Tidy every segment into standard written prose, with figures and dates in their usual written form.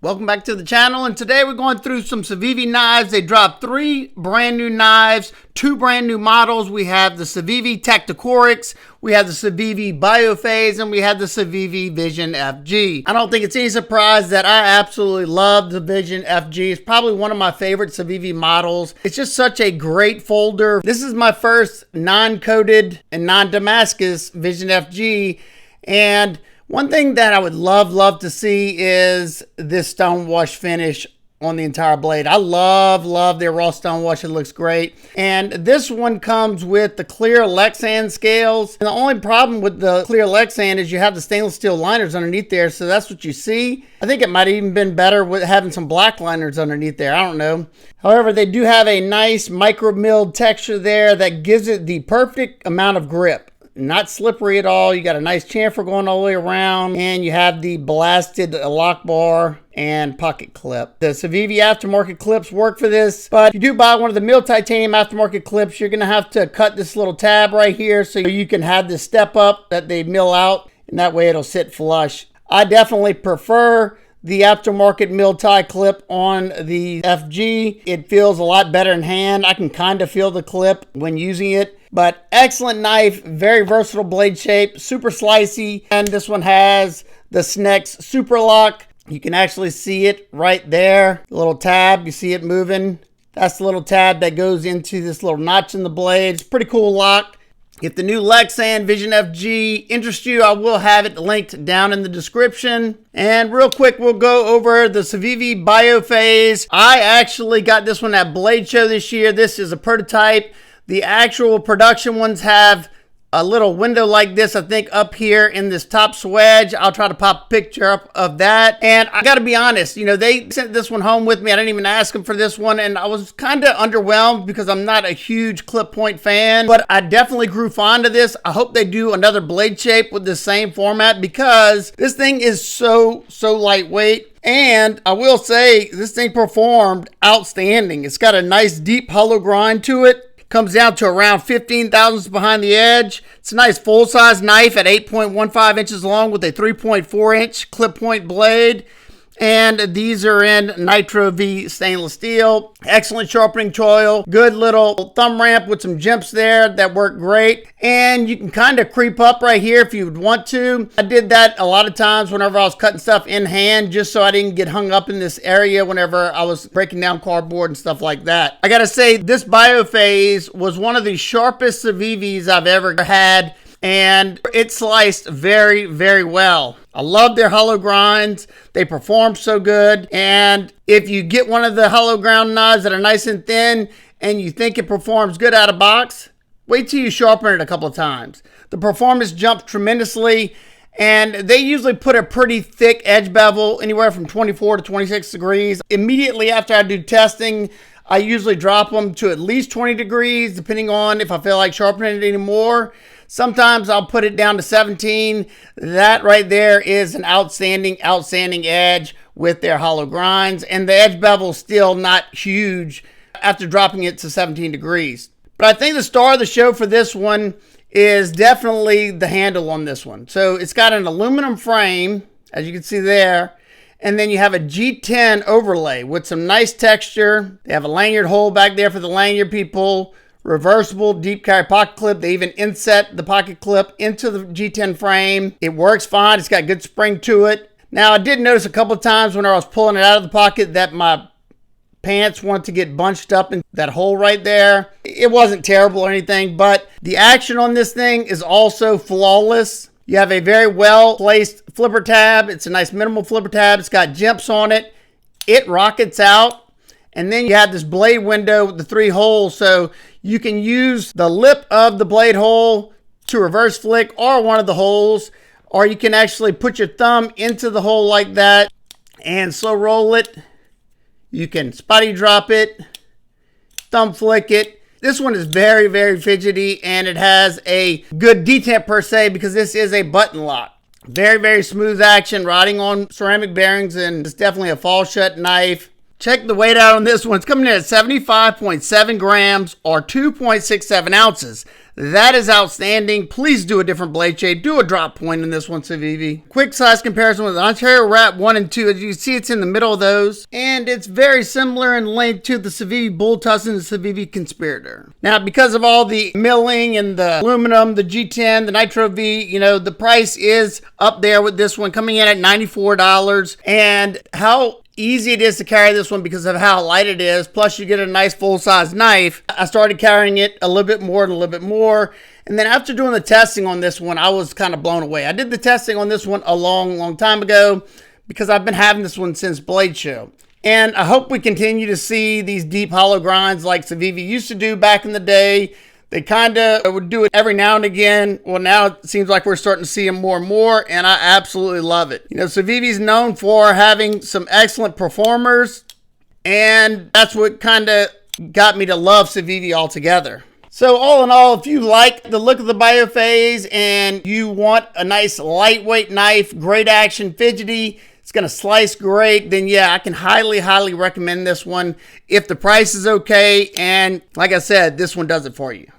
Welcome back to the channel, and today we're going through some Civivi knives. They dropped 3 brand new knives, 2 brand new models. We have the Civivi Tacticorix, we have the Civivi Biophase, and we have the Civivi Vision FG. I don't think it's any surprise that I absolutely love the Vision FG. It's probably one of my favorite Civivi models. It's just such a great folder. This is my first non-coated and non-Damascus Vision FG, and one thing that I would love to see is this stone wash finish on the entire blade. I love their raw stone wash. It looks great. And this one comes with the clear Lexan scales. And the only problem with the clear Lexan is you have the stainless steel liners underneath there, so that's what you see. I think it might have even been better with having some black liners underneath there. I don't know. However, they do have a nice micro milled texture there that gives it the perfect amount of grip. Not slippery at all. You got a nice chamfer going all the way around, and you have the blasted lock bar and pocket clip. The Civivi aftermarket clips work for this, but if you do buy one of the milled titanium aftermarket clips, you're going to have to cut this little tab right here so you can have this step up that they mill out, and that way it'll sit flush. I definitely prefer the aftermarket milled tie clip on the FG. It feels a lot better in hand. I can kind of feel the clip when using it. But excellent knife, very versatile blade shape, super slicey. And this one has the Snex Super Lock. You can actually see it right there. The little tab, you see it moving. That's the little tab that goes into this little notch in the blade. It's a pretty cool lock. If the new Lexan Vision FG interests you, I will have it linked down in the description. And real quick, we'll go over the Civivi Biophase. I actually got this one at Blade Show this year. This is a prototype. The actual production ones have a little window like this, I think, up here in this top swedge. I'll try to pop a picture up of that. And I got to be honest, you know, they sent this one home with me. I didn't even ask them for this one, and I was kind of underwhelmed because I'm not a huge clip point fan, but I definitely grew fond of this. I hope they do another blade shape with the same format because this thing is so lightweight. And I will say this thing performed outstanding. It's got a nice deep hollow grind to it. Comes down to around 15 thousandths behind the edge. It's a nice full-size knife at 8.15 inches long with a 3.4 inch clip point blade. And these are in Nitro V stainless steel. Excellent sharpening choil. Good little thumb ramp with some jimps there that work great. And you can kind of creep up right here if you would want to. I did that a lot of times whenever I was cutting stuff in hand, just so I didn't get hung up in this area whenever I was breaking down cardboard and stuff like that. I gotta say, this Biophase was one of the sharpest Civivis I've ever had, and it sliced very well. I love their hollow grinds. They perform so good. And if you get one of the hollow ground knives that are nice and thin and you think it performs good out of box, wait till you sharpen it a couple of times. The performance jumps tremendously, and they usually put a pretty thick edge bevel, anywhere from 24 to 26 degrees. Immediately after I do testing, I usually drop them to at least 20 degrees, depending on if I feel like sharpening it anymore. Sometimes I'll put it down to 17. That right there is an outstanding edge with their hollow grinds. And the edge bevel is still not huge after dropping it to 17 degrees. But I think the star of the show for this one is definitely the handle on this one. So it's got an aluminum frame, as you can see there. And then you have a G10 overlay with some nice texture. They have a lanyard hole back there for the lanyard people. Reversible deep carry pocket clip. They even inset the pocket clip into the G10 frame. It works fine. It's got good spring to it. Now, I did notice a couple of times when I was pulling it out of the pocket that my pants wanted to get bunched up in that hole right there. It wasn't terrible or anything, but the action on this thing is also flawless. You have a very well placed flipper tab. It's a nice minimal flipper tab. It's got jimps on it. It rockets out. And then you have this blade window with the 3 holes, so you can use the lip of the blade hole to reverse flick or one of the holes, or you can actually put your thumb into the hole like that and slow roll it. You can spotty drop it, thumb flick it. This one is very fidgety, and it has a good detent per se because this is a button lock. Very smooth action, riding on ceramic bearings, and it's definitely a fall shut knife. Check the weight out on this one. It's coming in at 75.7 grams or 2.67 ounces. That is outstanding. Please do a different blade shade. Do a drop point in this one, Civivi. Quick size comparison with the Ontario Rat 1 and 2. As you can see, it's in the middle of those. And it's very similar in length to the Civivi Bull Tusk and the Civivi Conspirator. Now, because of all the milling and the aluminum, the G10, the Nitro V, you know, the price is up there with this one, coming in at $94. And how easy it is to carry this one because of how light it is, plus you get a nice full-size knife. I started carrying it a little bit more and a little bit more, and then after doing the testing on this one, I was kind of blown away. I did the testing on this one a long time ago because I've been having this one since Blade Show, and I hope we continue to see these deep hollow grinds like Civivi used to do back in the day. They kind of would do it every now and again. Well, now it seems like we're starting to see them more and more, and I absolutely love it. You know, Civivi's known for having some excellent performers, and that's what kind of got me to love Civivi altogether. So all in all, if you like the look of the Biophase and you want a nice lightweight knife, great action, fidgety, it's going to slice great, then yeah, I can highly recommend this one if the price is okay, and like I said, this one does it for you.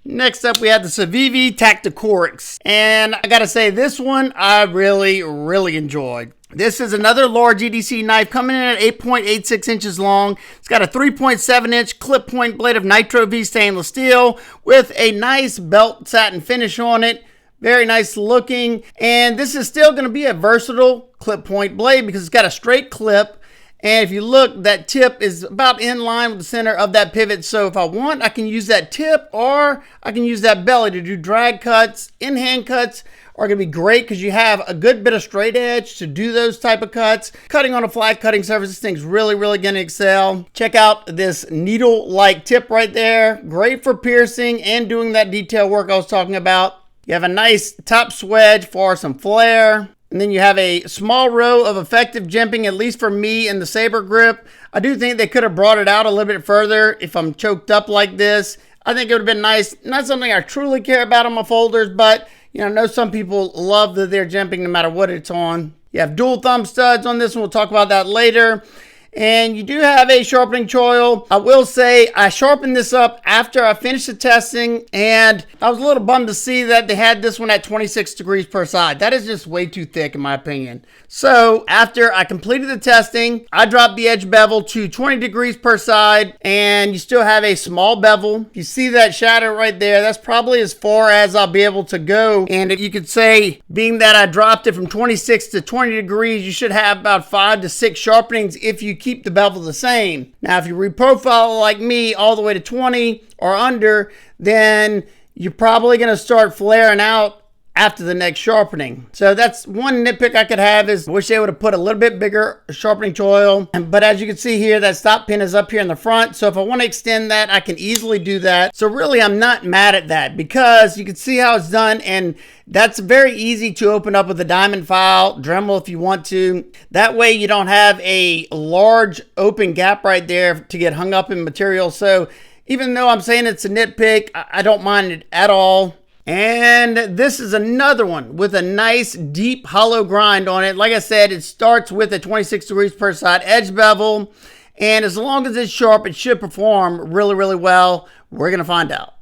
Next up, we have the Civivi Tacticorix, and I gotta say, this one I really enjoyed. This is another large EDC knife coming in at 8.86 inches long. It's got a 3.7 inch clip point blade of Nitro V stainless steel with a nice belt satin finish on it. Very nice looking, and this is still going to be a versatile clip point blade because it's got a straight clip, and if you look, that tip is about in line with the center of that pivot. So if I want, I can use that tip or I can use that belly to do drag cuts. In-hand cuts are going to be great because you have a good bit of straight edge to do those type of cuts. Cutting on a flat cutting surface, this thing's really going to excel. Check out this needle-like tip right there. Great for piercing and doing that detail work I was talking about. You have a nice top swedge for some flare. And then you have a small row of effective jimping, at least for me in the Saber grip. I do think they could have brought it out a little bit further if I'm choked up like this. I think it would have been nice. Not something I truly care about on my folders, but you know, I know some people love that they're jimping no matter what it's on. You have dual thumb studs on this one. We'll talk about that later. And you do have a sharpening choil. I will say I sharpened this up after I finished the testing, and I was a little bummed to see that they had this one at 26 degrees per side. That is just way too thick in my opinion. So after I completed the testing, I dropped the edge bevel to 20 degrees per side, and you still have a small bevel. You see that shadow right there? That's probably as far as I'll be able to go. And if you could say, being that I dropped it from 26 to 20 degrees, you should have about 5 to 6 sharpenings if you keep the bevel the same. Now, if you reprofile like me all the way to 20 or under, then you're probably going to start flaring out after the next sharpening. So that's one nitpick I could have, is I wish they would have put a little bit bigger sharpening choil. But as you can see here, that stop pin is up here in the front. So if I want to extend that, I can easily do that. So really, I'm not mad at that because you can see how it's done, and that's very easy to open up with a diamond file, Dremel if you want to. That way you don't have a large open gap right there to get hung up in material. So even though I'm saying it's a nitpick, I don't mind it at all. And this is another one with a nice deep hollow grind on it. Like I said, it starts with a 26 degrees per side edge bevel, and as long as it's sharp, it should perform really well. We're gonna find out.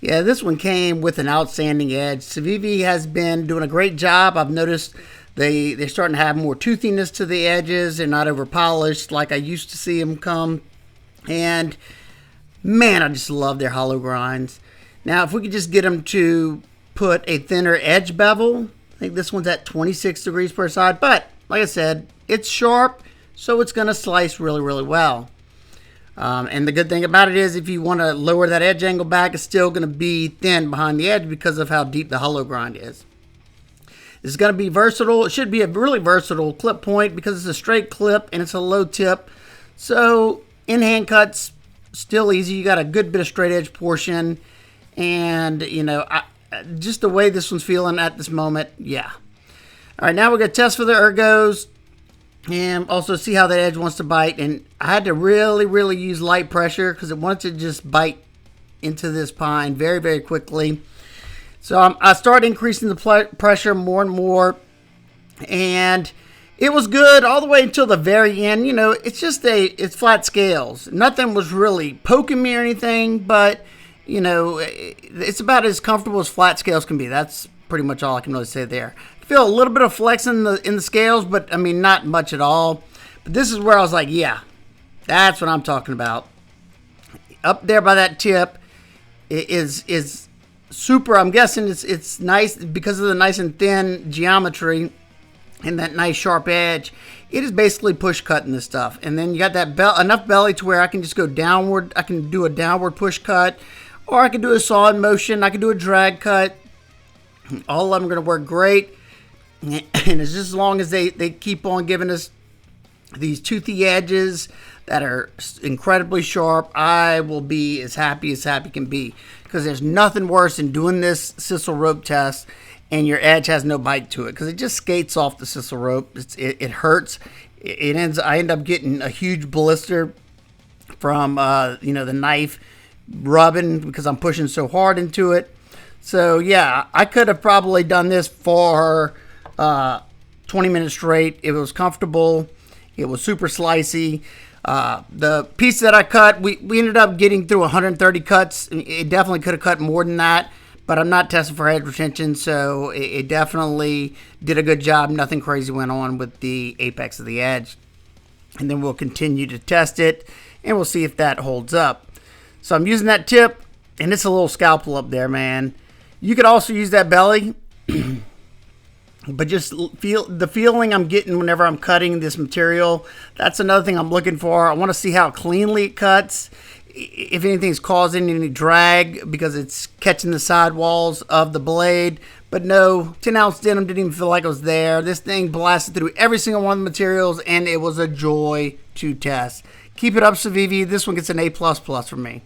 Yeah, this one came with an outstanding edge. Civivi has been doing a great job. I've noticed they're starting to have more toothiness to the edges. They're not over polished like I used to see them come. And man, I just love their hollow grinds. Now, if we could just get them to put a thinner edge bevel, I think this one's at 26 degrees per side. But like I said, it's sharp, so it's going to slice really well. And the good thing about it is if you want to lower that edge angle back, it's still going to be thin behind the edge because of how deep the hollow grind is. It's going to be versatile. It should be a really versatile clip point because it's a straight clip and it's a low tip. So in-hand cuts, still easy. You got a good bit of straight edge portion. And, you know, just the way this one's feeling at this moment, yeah. All right, now we're going to test for the ergos and also see how that edge wants to bite. And I had to really use light pressure because it wanted to just bite into this pine very quickly. So I started increasing the pressure more and more, and it was good all the way until the very end. You know, it's flat scales. Nothing was really poking me or anything, but, you know, it's about as comfortable as flat scales can be. That's pretty much all I can really say there. I feel a little bit of flex in the scales, but, I mean, not much at all. But this is where I was like, yeah, that's what I'm talking about. Up there by that tip is super. I'm guessing it's nice because of the nice and thin geometry and that nice sharp edge. It is basically push cutting this stuff. And then you got that enough belly to where I can just go downward. I can do a downward push cut, or I can do a solid motion. I can do a drag cut. All of them are going to work great. And it's just as long as they keep on giving us these toothy edges that are incredibly sharp, I will be as happy can be. Because there's nothing worse than doing this sisal rope test and your edge has no bite to it, because it just skates off the sisal rope. It hurts. I end up getting a huge blister from the knife rubbing because I'm pushing so hard into it. So yeah, I could have probably done this for 20 minutes straight. It was comfortable. It was super slicey. The piece that I cut, we ended up getting through 130 cuts. It definitely could have cut more than that, but I'm not testing for head retention, so it definitely did a good job. Nothing crazy went on with the apex of the edge. And then we'll continue to test it, and we'll see if that holds up. So I'm using that tip, and it's a little scalpel up there, man. You could also use that belly. But just feel the feeling I'm getting whenever I'm cutting this material. That's another thing I'm looking for. I want to see how cleanly it cuts. If anything's causing any drag because it's catching the sidewalls of the blade. But no, 10-ounce denim didn't even feel like it was there. This thing blasted through every single one of the materials, and it was a joy to test. Keep it up, Civivi. This one gets an A++ from me.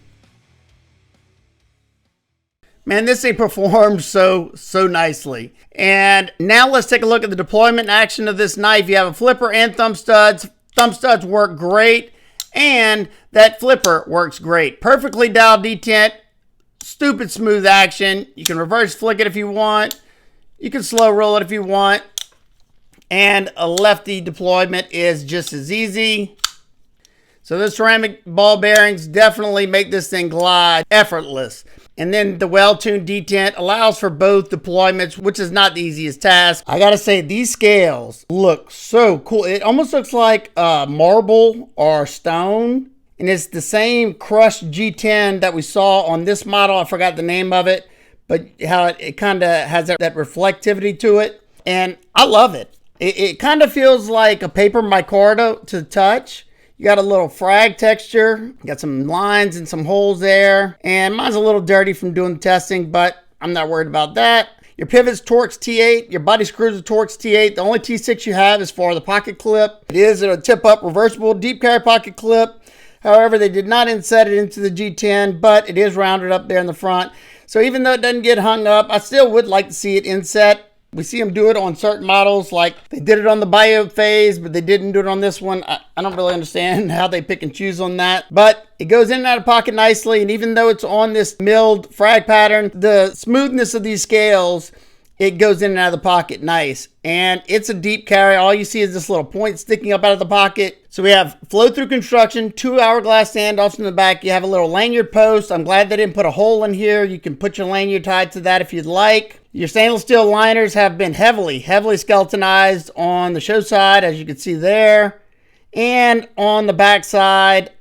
Man, this thing performed so nicely. And now let's take a look at the deployment action of this knife. You have a flipper and thumb studs. Thumb studs work great, and that flipper works great. Perfectly dialed detent, stupid smooth action. You can reverse flick it if you want. You can slow roll it if you want. And a lefty deployment is just as easy. So the ceramic ball bearings definitely make this thing glide effortless. And then the well-tuned detent allows for both deployments, which is not the easiest task. I gotta say, these scales look so cool. It almost looks like marble or stone. And it's the same crushed G10 that we saw on this model. I forgot the name of it, but how it kind of has that reflectivity to it. And I love it. It kind of feels like a paper micarta to touch. You got a little frag texture, got some lines and some holes there, and mine's a little dirty from doing the testing, but I'm not worried about that. Your pivot's Torx T8, your body screws are Torx T8. The only T6 you have is for the pocket clip. It is a tip-up reversible deep carry pocket clip. However, they did not inset it into the G10, but it is rounded up there in the front. So even though it doesn't get hung up, I still would like to see it inset. We see them do it on certain models, like they did it on the Biophase, but they didn't do it on this one. I don't really understand how they pick and choose on that, but it goes in and out of pocket nicely. And even though it's on this milled frag pattern, the smoothness of these scales, it goes in and out of the pocket nice. And it's a deep carry. All you see is this little point sticking up out of the pocket. So we have flow-through construction, 2 hourglass standoffs in the back. You have a little lanyard post. I'm glad they didn't put a hole in here. You can put your lanyard tied to that if you'd like. Your stainless steel liners have been heavily skeletonized on the show side, as you can see there, and on the back side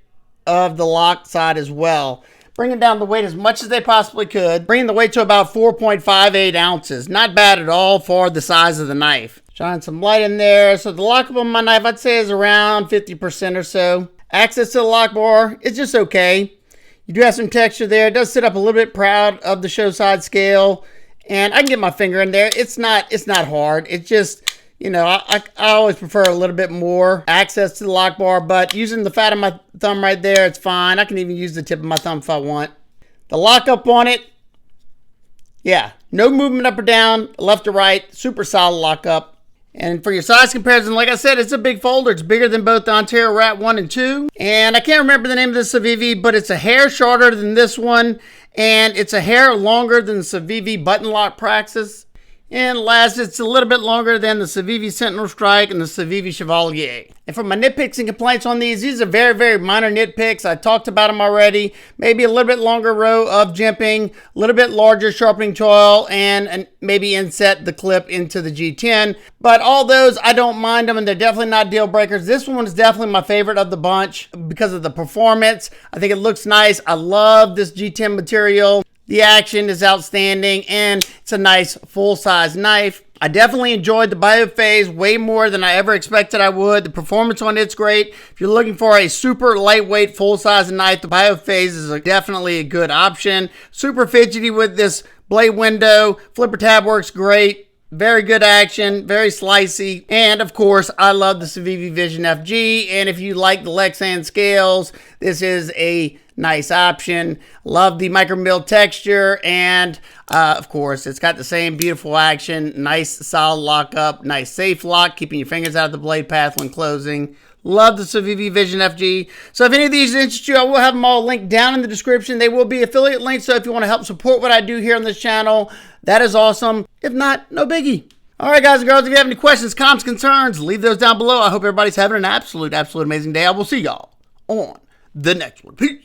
of the lock side as well. Bringing down the weight as much as they possibly could, bringing the weight to about 4.58 ounces. Not bad at all for the size of the knife. Shine some light in there. So the lockup on my knife, I'd say, is around 50% or so. Access to the lock bar is just okay. You do have some texture there. It does sit up a little bit proud of the show side scale. And I can get my finger in there. It's not hard. It's just, you know, I always prefer a little bit more access to the lock bar, but using the fat of my thumb right there, it's fine. I can even use the tip of my thumb if I want. The lockup on it, yeah, no movement up or down, left or right, super solid lockup. And for your size comparison, like I said, it's a big folder. It's bigger than both the Ontario Rat 1 and 2. And I can't remember the name of this Civivi, but it's a hair shorter than this one. and it's a hair longer than the Civivi button lock Praxis. And last, it's a little bit longer than the Civivi Sentinel Strike and the Civivi Chevalier. And for my nitpicks and complaints on these are very, very minor nitpicks. I talked about them already. Maybe a little bit longer row of jimping, a little bit larger sharpening choil, and maybe inset the clip into the G10. But all those, I don't mind them, and they're definitely not deal breakers. This one is definitely my favorite of the bunch because of the performance. I think it looks nice. I love this G10 material. The action is outstanding, and it's a nice full-size knife. I definitely enjoyed the Biophase way more than I ever expected I would. The performance on it's great. If you're looking for a super lightweight, full-size knife, the Biophase is definitely a good option. Super fidgety with this blade window. Flipper tab works great. Very good action, very slicey. And of course, I love the Civivi Vision FG. And if you like the Lexan scales, this is a nice option. Love the micro mill texture, and of course it's got the same beautiful action. Nice solid lockup, nice safe lock, keeping your fingers out of the blade path when closing. Love the Civivi Vision FG. So if any of these interest you, I will have them all linked down in the description. They will be affiliate links, so if you want to help support what I do here on this channel, that is awesome. If not, no biggie. All right, guys and girls, if you have any questions, comments, concerns, leave those down below. I hope everybody's having an absolute amazing day. I will see y'all on the next one. Peace.